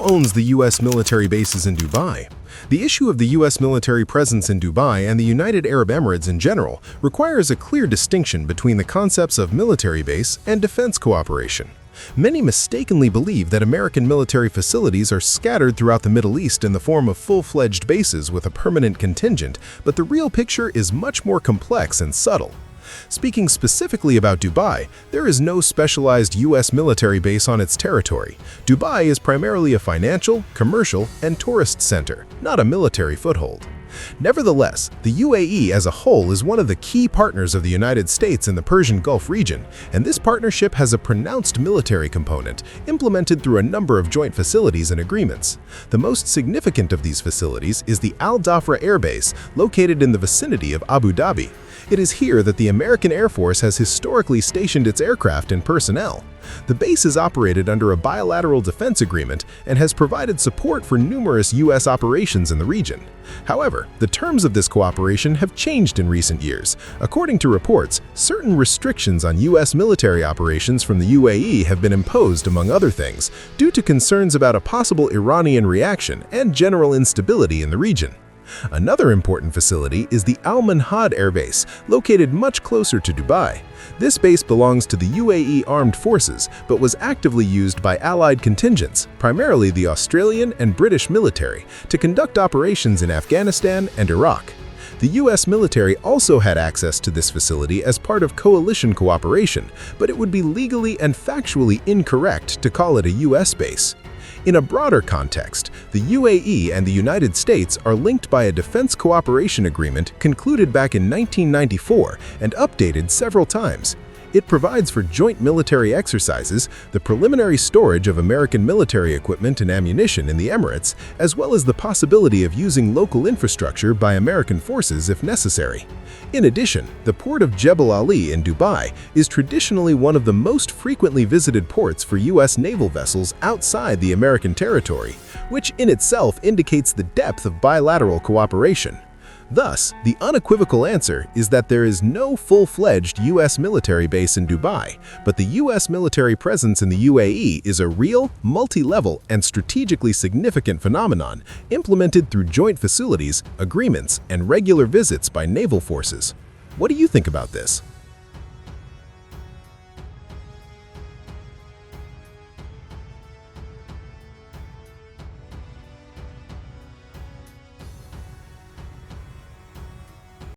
owns the U.S. military bases in Dubai? The issue of the U.S. military presence in Dubai and the United Arab Emirates in general requires a clear distinction between the concepts of military base and defense cooperation. Many mistakenly believe that American military facilities are scattered throughout the Middle East in the form of full-fledged bases with a permanent contingent, but the real picture is much more complex and subtle. Speaking specifically about Dubai, there is no specialized U.S. military base on its territory. Dubai is primarily a financial, commercial, and tourist center, not a military foothold. Nevertheless, the UAE as a whole is one of the key partners of the United States in the Persian Gulf region, and this partnership has a pronounced military component, implemented through a number of joint facilities and agreements. The most significant of these facilities is the Al Dhafra Air Base, located in the vicinity of Abu Dhabi. It is here that the American Air Force has historically stationed its aircraft and personnel. The base is operated under a bilateral defense agreement and has provided support for numerous U.S. operations in the region. However, the terms of this cooperation have changed in recent years. According to reports, certain restrictions on U.S. military operations from the UAE have been imposed, among other things, due to concerns about a possible Iranian reaction and general instability in the region. Another important facility is the Al Manhad Air Base, located much closer to Dubai. This base belongs to the UAE Armed Forces, but was actively used by Allied contingents, primarily the Australian and British military, to conduct operations in Afghanistan and Iraq. The U.S. military also had access to this facility as part of coalition cooperation, but it would be legally and factually incorrect to call it a U.S. base. In a broader context, the UAE and the United States are linked by a defense cooperation agreement concluded back in 1994 and updated several times. It provides for joint military exercises, the preliminary storage of American military equipment and ammunition in the Emirates, as well as the possibility of using local infrastructure by American forces if necessary. In addition, the port of Jebel Ali in Dubai is traditionally one of the most frequently visited ports for U.S. naval vessels outside the American territory, which in itself indicates the depth of bilateral cooperation. Thus, the unequivocal answer is that there is no full-fledged U.S. military base in Dubai, but the U.S. military presence in the UAE is a real, multi-level, and strategically significant phenomenon implemented through joint facilities, agreements, and regular visits by naval forces. What do you think about this?